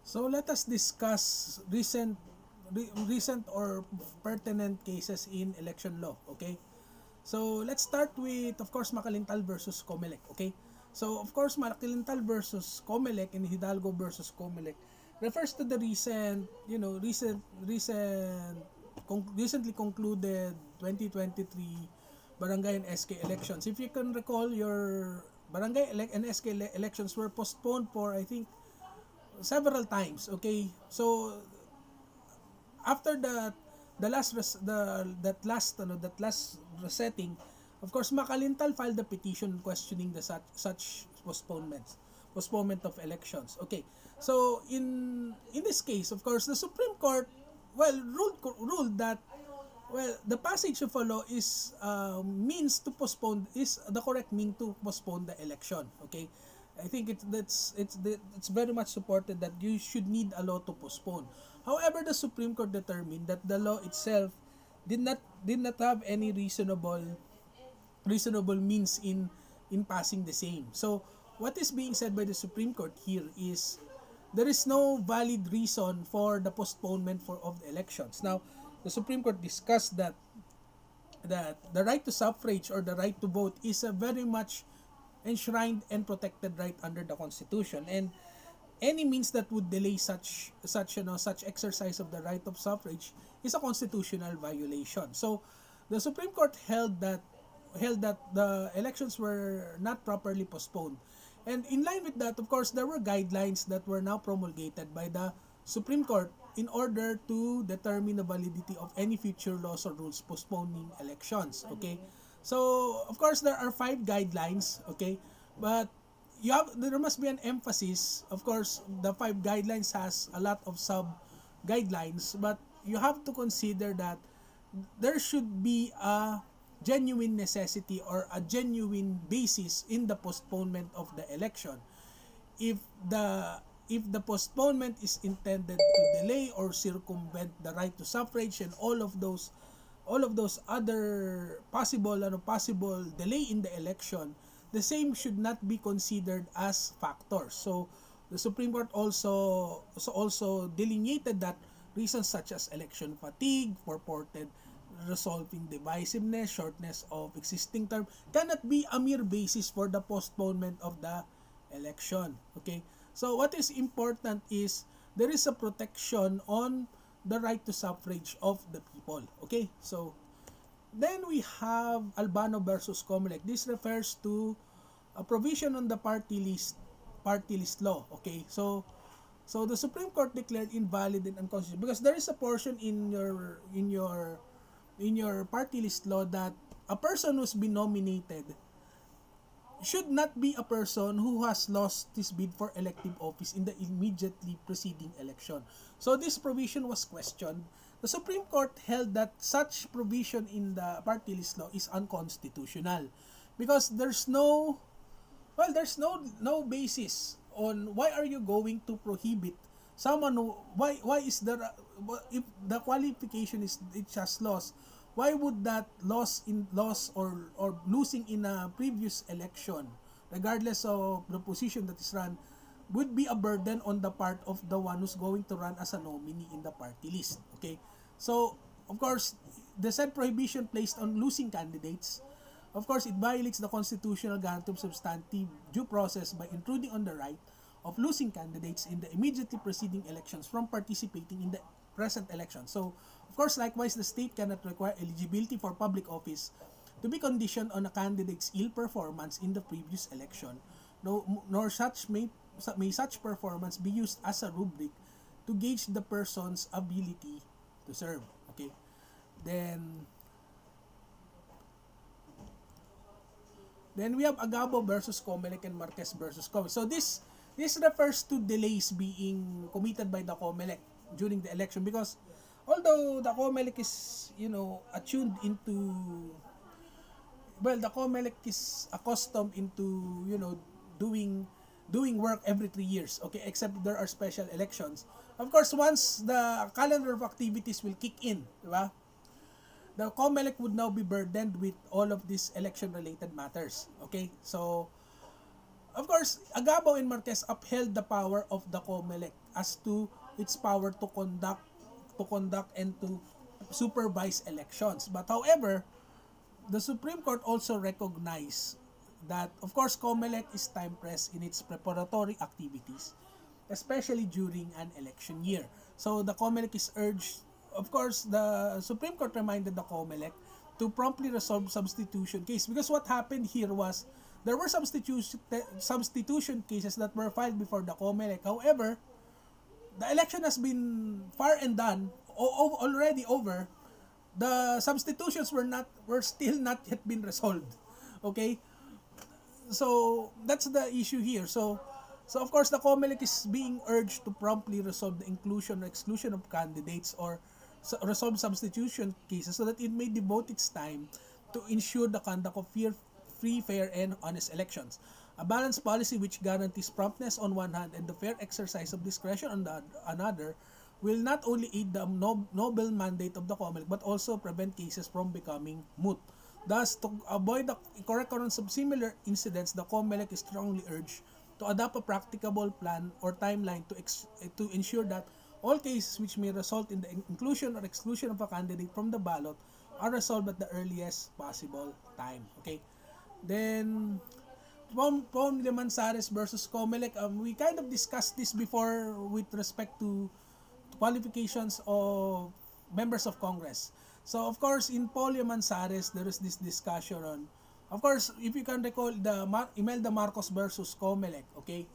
So let us discuss recent or pertinent cases in election law. Okay. So let's start with, of course, Macalintal versus Comelec. Okay. So of course, Macalintal versus Comelec and Hidalgo versus Comelec refers to the recently concluded 2023 barangay and SK elections. If you can recall, your barangay and SK elections were postponed for, I think, several times. Okay, so after the last that last resetting, of course, Macalintal filed a petition questioning the such postponement of elections. Okay, so in this case, of course, the Supreme Court, well, ruled that, well, the passage of a law is means to postpone, is the correct mean to postpone the election. Okay, I think it's very much supported that you should need a law to postpone. However, the Supreme Court determined that the law itself did not have any reasonable means in passing the same. So what is being said by the Supreme Court here is there is no valid reason for the postponement of the elections. Now, the Supreme Court discussed that the right to suffrage or the right to vote is a very much enshrined and protected right under the Constitution, and any means that would delay such exercise of the right of suffrage is a constitutional violation. So the Supreme Court held that the elections were not properly postponed. And in line with that, of course, there were guidelines that were now promulgated by the Supreme Court in order to determine the validity of any future laws or rules postponing elections. Okay, so of course there are 5 guidelines. Okay, but there must be an emphasis. Of course, the 5 guidelines has a lot of sub guidelines, but you have to consider that there should be a genuine necessity or a genuine basis in the postponement of the election. If the postponement is intended to delay or circumvent the right to suffrage and all of those other possible delay in the election, the same should not be considered as factors. So the Supreme Court also delineated that reasons such as election fatigue, purported resolving divisiveness, shortness of existing term cannot be a mere basis for the postponement of the election. Okay, so what is important is there is a protection on the right to suffrage of the people. Okay, so then we have Albano versus Comelec. This refers to a provision on the party list law. Okay, so the Supreme Court declared invalid and unconstitutional because there is a portion in your party list law that a person who's been nominated should not be a person who has lost his bid for elective office in the immediately preceding election. So this provision was questioned. The Supreme Court held that such provision in the party list law is unconstitutional because there's no basis on why are you going to prohibit someone who, why is there, if the qualification is it has lost, why would that loss or losing in a previous election, regardless of the position that is run, would be a burden on the part of the one who's going to run as a nominee in the party list. Okay, so of course the said prohibition placed on losing candidates, of course it violates the constitutional guarantee of substantive due process by intruding on the right of losing candidates in the immediately preceding elections from participating in the present election. So of course, likewise, the state cannot require eligibility for public office to be conditioned on a candidate's ill performance in the previous election, nor may such performance be used as a rubric to gauge the person's ability to serve. Okay, then we have Agabo versus Comelec and Marquez versus Comelec. So this refers to delays being committed by the Comelec during the election, because although the Comelec is, attuned into, the Comelec is accustomed into, doing work every 3 years, okay, except there are special elections. Of course, once the calendar of activities will kick in, diba? The Comelec would now be burdened with all of these election-related matters, okay? So, of course, Agabo and Marquez upheld the power of the Comelec as to its power to conduct and to supervise elections. But however, the Supreme Court also recognized that, of course, COMELEC is time-pressed in its preparatory activities, especially during an election year. So the COMELEC is urged, of course, the Supreme Court reminded the COMELEC to promptly resolve substitution case, because what happened here was there were substitution cases that were filed before the COMELEC. However, the election has been far and done, already over. The substitutions were still not yet been resolved. Okay? So that's the issue here. So of course the COMELEC is being urged to promptly resolve the inclusion or exclusion of candidates, or resolve substitution cases, so that it may devote its time to ensure the conduct of free, fair, and honest elections. A balanced policy which guarantees promptness on one hand and the fair exercise of discretion on the another will not only aid the noble mandate of the COMELEC but also prevent cases from becoming moot. Thus, to avoid the recurrence of similar incidents, the COMELEC is strongly urged to adopt a practicable plan or timeline to ensure that all cases which may result in the inclusion or exclusion of a candidate from the ballot are resolved at the earliest possible time. Okay? Then, Pom Limansares versus COMELEC, we kind of discussed this before with respect to qualifications of members of Congress. So, of course, in Paul Limansares, there is this discussion on, of course, if you can recall, the Imelda Marcos versus COMELEC, okay?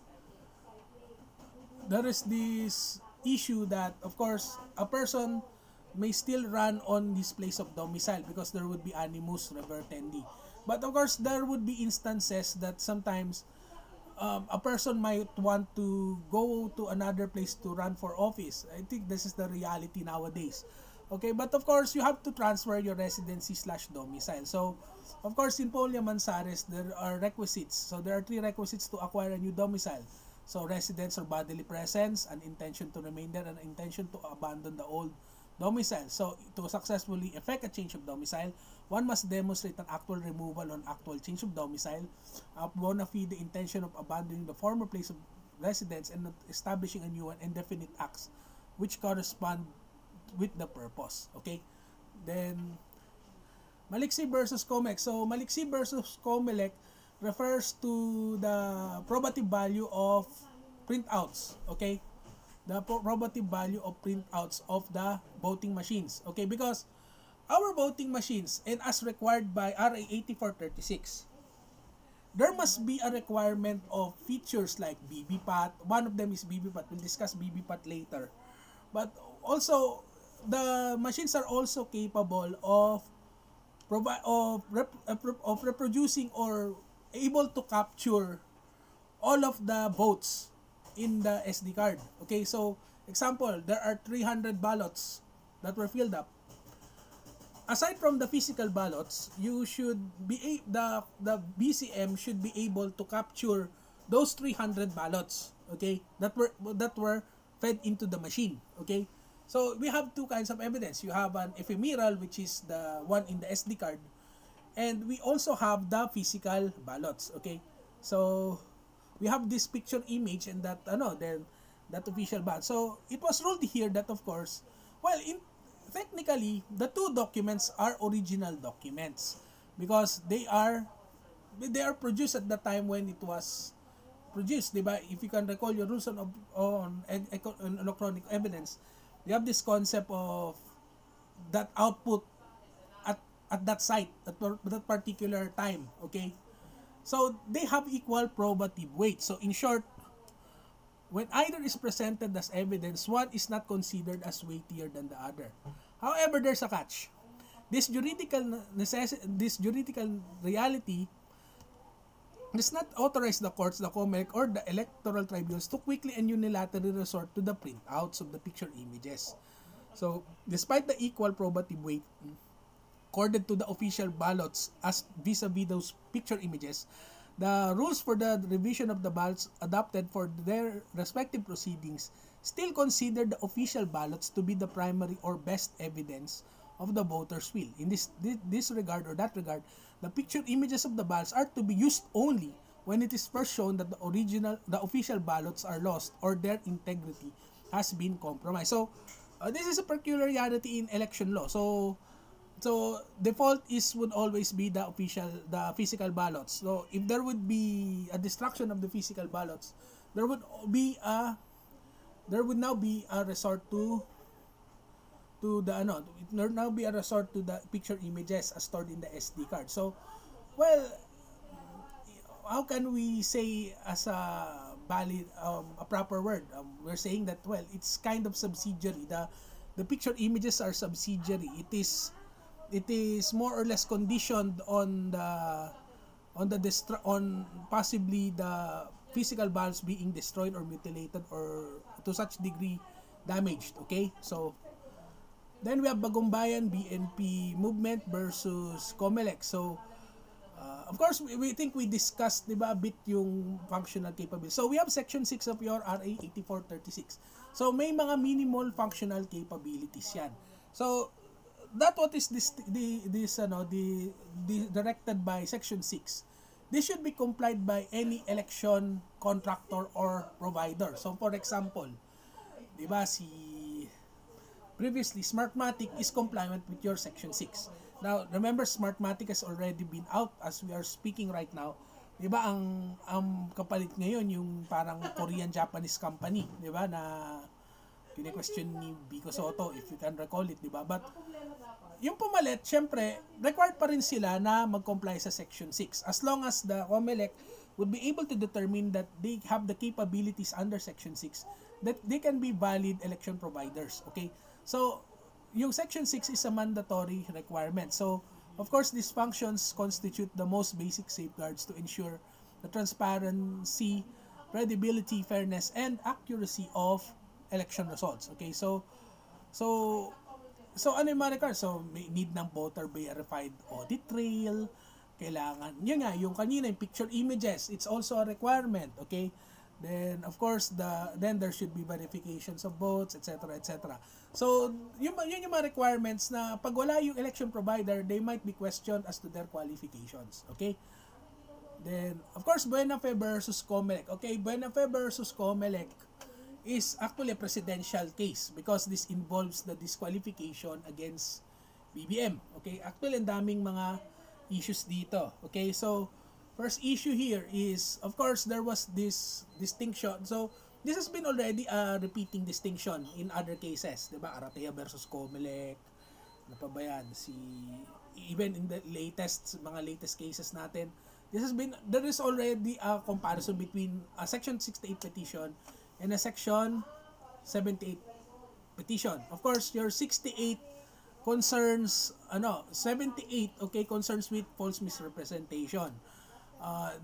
There is this issue that, of course, a person may still run on this place of domicile because there would be animus revertendi. But of course, there would be instances that sometimes a person might want to go to another place to run for office. I think this is the reality nowadays. Okay, but of course, you have to transfer your residency/domicile. So, of course, in Paul Limansares, there are requisites. So, there are 3 requisites to acquire a new domicile. So, residence or bodily presence, an intention to remain there, and an intention to abandon the old domicile. So, to successfully effect a change of domicile, one must demonstrate an actual removal or actual change of domicile, a bona fide intention of abandoning the former place of residence and establishing a new one, and definite acts which correspond with the purpose. Okay? Then, Maliksi versus COMELEC. So, Maliksi versus COMELEC refers to the probative value of printouts. Okay? The probative value of printouts of the voting machines. Okay? Because our voting machines, and as required by RA 8436, there must be a requirement of features like BBPAT. One of them is BBPAT. We'll discuss BBPAT later. But also, the machines are also capable of reproducing or able to capture all of the votes in the SD card. Okay, so example, there are 300 ballots that were filled up. Aside from the physical ballots, you should be the BCM should be able to capture those 300 ballots, okay, that were fed into the machine. Okay, so we have 2 kinds of evidence. You have an ephemeral, which is the one in the SD card, and we also have the physical ballots. Okay, so we have this picture image and that then that official ballot. So it was ruled here that, of course, well, technically the 2 documents are original documents because they are produced at the time when it was produced, diba? If you can recall your rules on electronic evidence, you have this concept of that output at that site at that particular time. Okay, so they have equal probative weight. So in short, when either is presented as evidence, one is not considered as weightier than the other. However, there's a catch. This juridical reality does not authorize the courts, the COMELEC, or the electoral tribunals to quickly and unilaterally resort to the printouts of the picture images. So, despite the equal probative weight accorded to the official ballots as vis-a-vis those picture images, the rules for the revision of the ballots adopted for their respective proceedings still consider the official ballots to be the primary or best evidence of the voter's will. In this regard or that regard, the picture images of the ballots are to be used only when it is first shown that the official ballots are lost or their integrity has been compromised. So, this is a peculiarity in election law. So default would always be the physical ballots. So if there would be a destruction of the physical ballots, there would now be a resort to the picture images as stored in the SD card. So, well, how can we say as a valid a proper word? We're saying that, well, it's kind of subsidiary. The picture images are subsidiary. It is more or less conditioned on possibly the physical ballots being destroyed or mutilated or to such degree damaged. Okay, so then we have Bagumbayan BNP movement versus COMELEC. So of course we think we discussed, diba, a bit yung functional capability. So we have section 6 of your RA 8436. So may mga minimal functional capabilities yan. So that what is directed by section 6. This should be complied by any election contractor or provider. So for example, diba, previously Smartmatic is compliant with your section 6. Now remember, Smartmatic has already been out as we are speaking right now. Diba, ang kapalit ngayon yung parang Korean Japanese company, diba, na kine-question ni Vico Soto, if you can recall it, diba? But yung pumalit, syempre, required pa rin sila na mag-comply sa Section 6. As long as the COMELEC would be able to determine that they have the capabilities under Section 6, that they can be valid election providers. Okay? So, yung Section 6 is a mandatory requirement. So, of course, these functions constitute the most basic safeguards to ensure the transparency, credibility, fairness, and accuracy of election results. Okay, so ano yung mga requirements? So may need ng voter verified audit trail, kailangan yun nga, yung kanina yung picture images, it's also a requirement. Okay, then of course then there should be verifications of votes, etc. etc. So yun yung mga requirements na pag wala yung election provider, they might be questioned as to their qualifications. Okay, then of course Buenafe versus COMELEC. Okay, Buenafe versus COMELEC is actually a presidential case because this involves the disqualification against BBM. Okay, actually ang daming mga issues dito. Okay, so first issue here is, of course, there was this distinction. So this has been already a repeating distinction in other cases, diba? Aratea versus COMELEC, ano pa ba yan? Even in the mga latest cases natin, there is already a comparison between a Section 68 petition and a Section 78 petition. Of course, your 68 concerns 78, okay, concerns with false misrepresentation.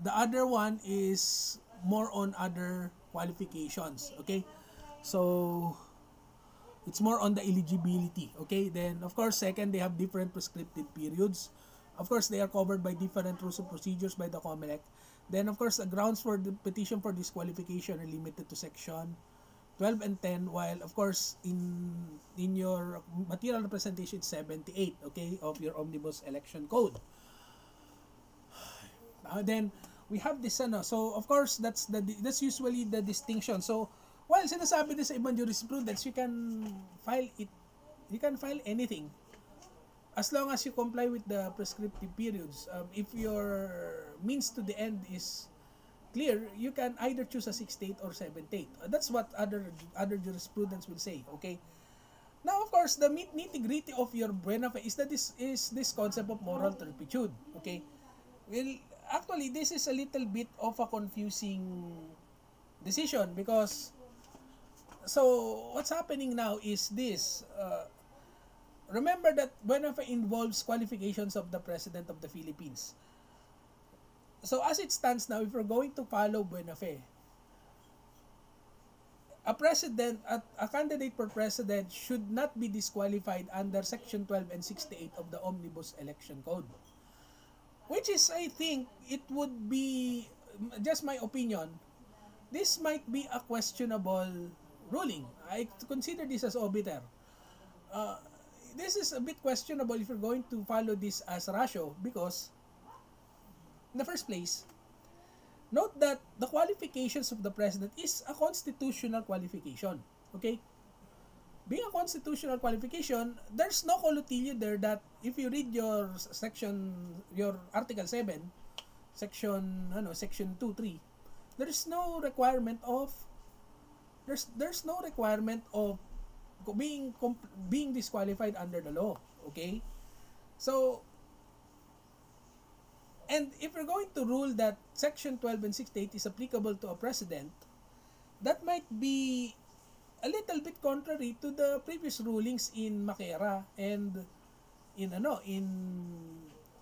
The other one is more on other qualifications, okay? So it's more on the eligibility, okay? Then of course, second, they have different prescriptive periods. Of course, they are covered by different rules and procedures by the COMELEC. Then, of course, the grounds for the petition for disqualification are limited to Section 12 and 10, while, of course, in your material representation, it's 78, okay, of your Omnibus Election Code. Then, we have this, so, of course, that's usually the distinction. So, while sinasabi din sa ibang jurisprudence, you can file anything as long as you comply with the prescriptive periods. If your means to the end is clear, you can either choose a 68 or 78. That's what other jurisprudence will say. Okay. Now, of course, the nitty-gritty of your Buenafe is that this concept of moral turpitude. Okay. Well, actually, this is a little bit of a confusing decision because so what's happening now is this. Remember that Buenafe involves qualifications of the President of the Philippines. So as it stands now, if we're going to follow Buenafe, a candidate for president should not be disqualified under Section 12 and 68 of the Omnibus Election Code. Which is, I think, it would be, just my opinion, this might be a questionable ruling. I consider this as obiter. This is a bit questionable if you're going to follow this as ratio because, in the first place, note that the qualifications of the president is a constitutional qualification. Okay? Being a constitutional qualification, there's no colotilio there that if you read your Article 7, section 2, 3, there's no requirement of being disqualified under the law. Okay? So, and if we're going to rule that Section 12 and 68 is applicable to a president, that might be a little bit contrary to the previous rulings in Makera and in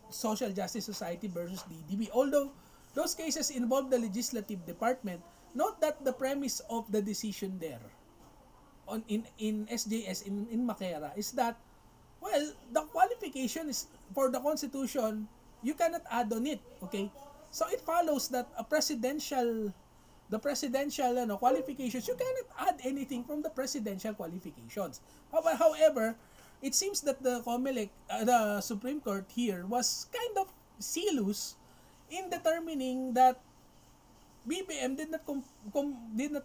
Social Justice Society versus DDB. Although those cases involve the legislative department, note that the premise of the decision there in SJS in Makera is that, well, the qualification is for the Constitution, you cannot add on it. Okay? So it follows that the presidential qualifications, you cannot add anything from the presidential qualifications. However, it seems that the Supreme Court here was kind of zealous in determining that BBM did not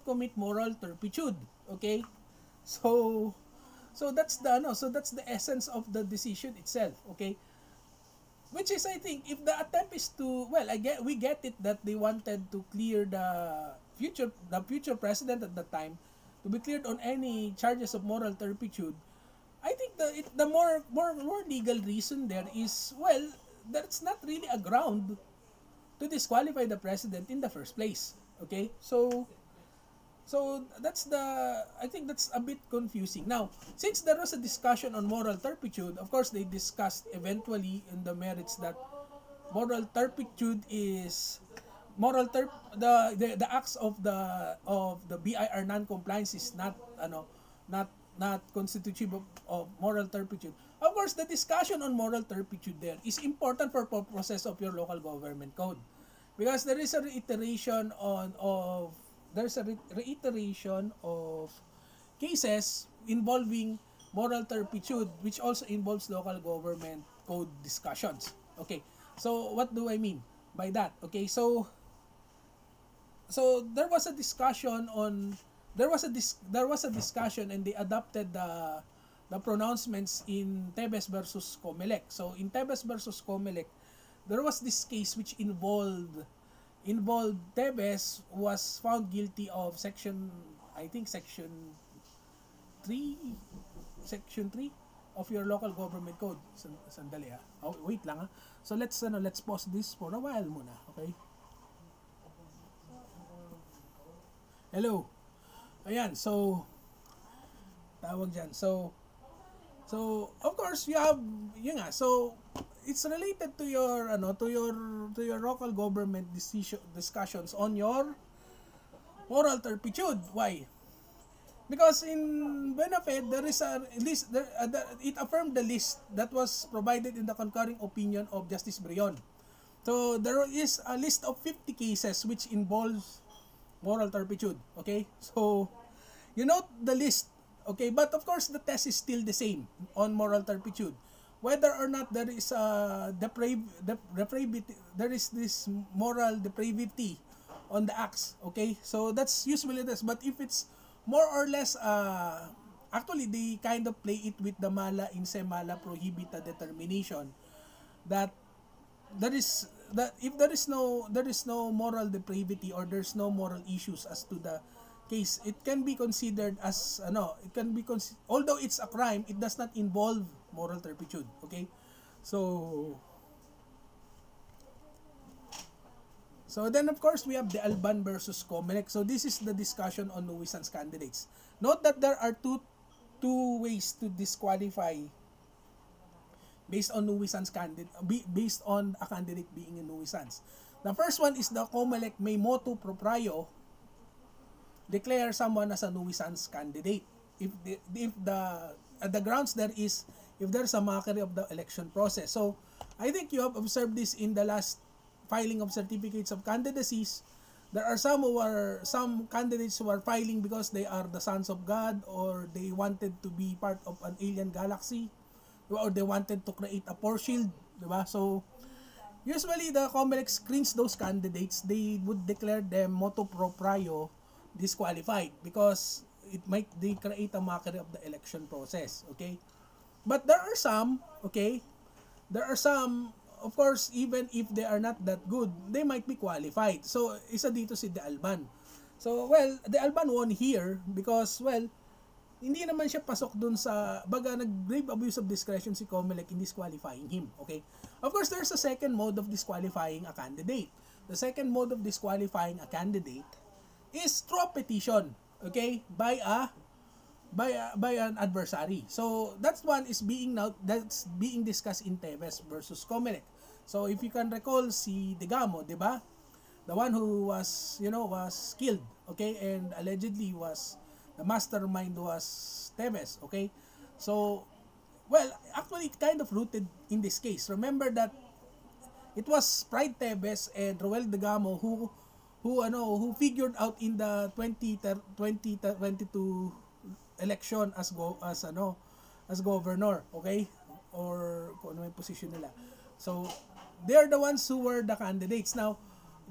commit moral turpitude. Okay, so that's the essence of the decision itself. Okay, which is, I think, if the attempt is to, well, we get it that they wanted to clear the future president at the time to be cleared on any charges of moral turpitude. I think the more legal reason there is, well, that's not really a ground to disqualify the president in the first place. Okay, so I think that's a bit confusing. Now, since there was a discussion on moral turpitude, of course they discussed eventually in the merits that moral turpitude is the acts of the BIR non-compliance is not constitutive of moral turpitude. Of course, the discussion on moral turpitude there is important for purposes of your local government code, because there is a reiteration of cases involving moral turpitude, which also involves local government code discussions. Okay, so what do I mean by that? Okay, so there was a discussion and they adopted the pronouncements in Tebes versus Comelec. So in Tebes versus Comelec, there was this case which involved Tebes was found guilty of section 3 of your local government code. Sandali ha. Oh, wait lang ha. So let's pause this for a while muna, okay? Hello. Ayan, so tawag diyan. So of course you have so it's related to your local government discussions on your moral turpitude. Why? Because in Benefit there is a list it affirmed the list that was provided in the concurring opinion of Justice Brion. So there is a list of 50 cases which involves moral turpitude. Okay, so you note the list. Okay, but of course the test is still the same on moral turpitude, whether or not there is there is this moral depravity on the acts. Okay, so that's usually this. But if it's more or less actually they kind of play it with the mala in se mala prohibita determination, that if there is no moral depravity or there's no moral issues as to the case, it can be considered as although it's a crime, it does not involve moral turpitude. Okay, so then of course we have the Alban versus Comelec. So this is the discussion on nuisance candidates. Note that there are two ways to disqualify based on nuisance based on a candidate being a nuisance. The first one is the Comelec may motu proprio declare someone as a nuisance candidate if the grounds there is if there's a mockery of the election process. So I think you have observed this in the last filing of certificates of candidacies. There are some candidates who are filing because they are the sons of God, or they wanted to be part of an alien galaxy, or they wanted to create a force shield, diba? So usually the Comelec screens those candidates. They would declare them motu proprio disqualified because they create a mockery of the election process. Okay, but there are some, okay, of course, even if they are not that good, they might be qualified. So isa dito si De Alban. So well, De Alban won here because well, hindi naman siya pasok dun sa baga nag-grave abuse of discretion si COMELEC in disqualifying him. Okay, of course there's a second mode of disqualifying a candidate. The second mode of disqualifying a candidate is through a petition, okay, by an adversary. So that's being discussed in Teves versus COMELEC. So if you can recall si Digamo, 'di ba? The one who was killed, okay, and allegedly the mastermind was Teves, okay? So well, actually it kind of rooted in this case. Remember that it was Pride Teves and Roel Digamo who figured out in the 2022 election as governor, okay? Or kung ano yung position nila. So they're the ones who were the candidates. Now,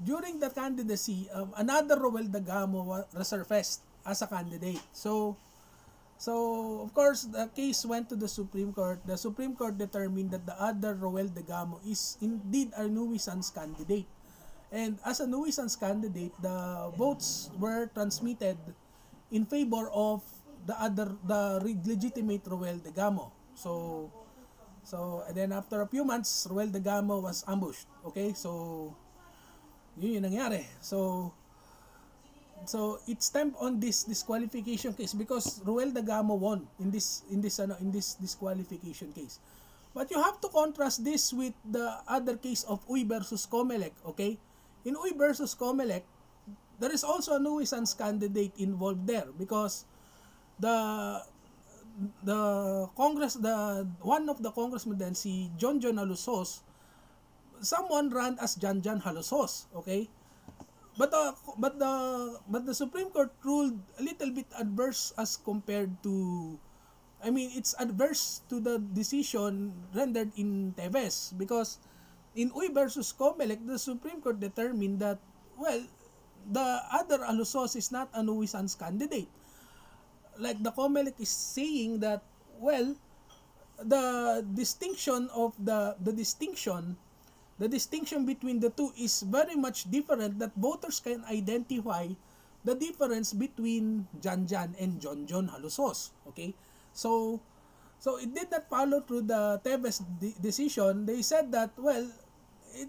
during the candidacy, another Roel Digamo resurfaced as a candidate. So of course, the case went to the Supreme Court. The Supreme Court determined that the other Roel Digamo is indeed a nuisance candidate. And as a nuisance candidate, the votes were transmitted in favor of the legitimate Roel Digamo. So and then after a few months, Roel Digamo was ambushed. Okay, so yun yung nangyari. So it's time on this disqualification case because Roel Digamo won in this disqualification case. But you have to contrast this with the other case of Uy versus COMELEC, okay? In Uy versus COMELEC, there is also a nuisance candidate involved there because one of the congressmen then, si John Halusos, someone ran as Jan Halusos, okay? But the Supreme Court ruled a little bit adverse as compared to, I mean, it's adverse to the decision rendered in Teves because in Uy versus COMELEC, the Supreme Court determined that, well, the other Alusos is not a nuisance candidate. Like the COMELEC is saying that, well, the distinction between the two is very much different, that voters can identify the difference between Jan and John Halusos. Okay, so it did not follow through the Teves decision. They said that, well,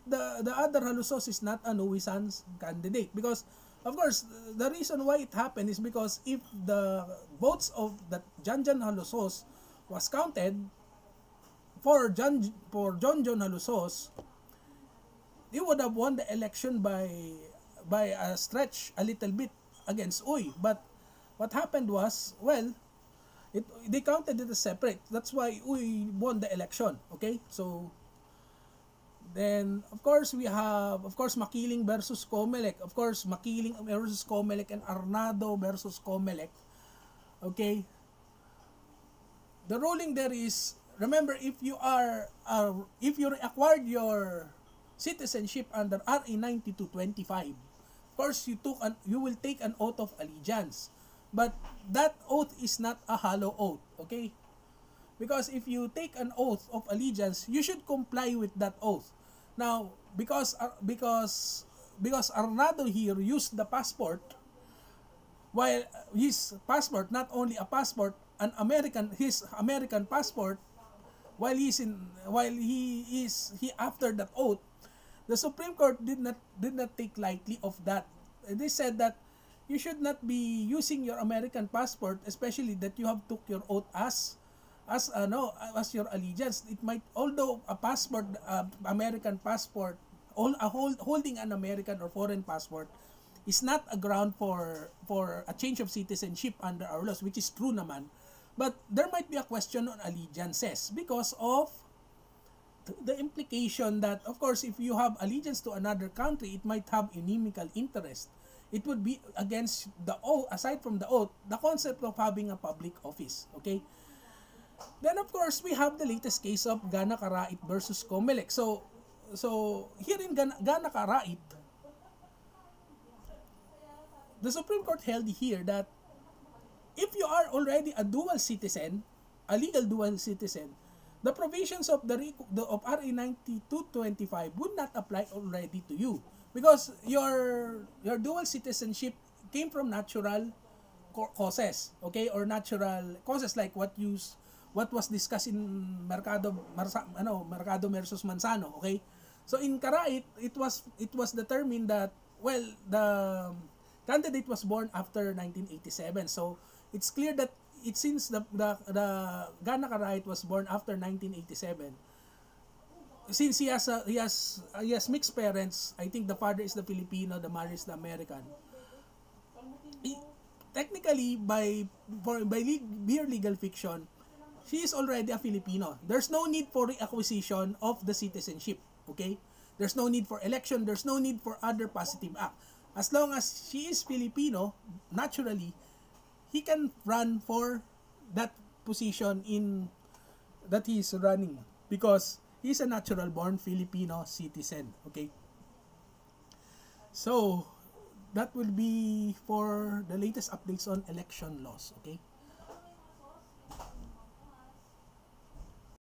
the other Halusos is not a nuisance candidate because, of course, the reason why it happened is because if the votes of that Jan Halusos was counted for John Halusos, he would have won the election by a stretch a little bit against Uy. But what happened was, well, they counted it as separate. That's why Uy won the election. Okay, so then of course we have Makiling versus COMELEC. Of course, Makiling versus COMELEC and Arnado versus COMELEC. Okay, the ruling there is, remember, if you acquired your citizenship under RA 9225, of course you will take an oath of allegiance, but that oath is not a hollow oath, okay? Because if you take an oath of allegiance, you should comply with that oath. Now, because Arnado here used the passport, while his passport, not only a passport, his American passport, while he after that oath, the Supreme Court did not take lightly of that. They said that you should not be using your American passport, especially that you have took your oath as your allegiance. It might, although a passport, American passport, holding an American or foreign passport is not a ground for a change of citizenship under our laws, which is true naman. But there might be a question on allegiances because of the implication that, of course, if you have allegiance to another country, it might have inimical interest. It would be against the oath, aside from the oath, the concept of having a public office. Okay? Then, of course, we have the latest case of Gana Karait versus COMELEC. So here in Gana Karait, the Supreme Court held here that if you are already a dual citizen, a legal dual citizen, the provisions of of RA 9225 would not apply already to you because your dual citizenship came from natural causes, okay, or natural causes like what was discussed in Mercado versus Manzano, okay. So in Karait, it was determined that, well, the candidate was born after 1987. So it's clear that since the Gana Karait was born after 1987, since he has mixed parents, I think the father is the Filipino, the mother is the American. Technically, by mere legal fiction, she is already a Filipino. There's no need for reacquisition of the citizenship. Okay? There's no need for election. There's no need for other positive act. As long as she is Filipino, naturally, he can run for that position that he is running because he's a natural born Filipino citizen. Okay? So, that will be for the latest updates on election laws. Okay?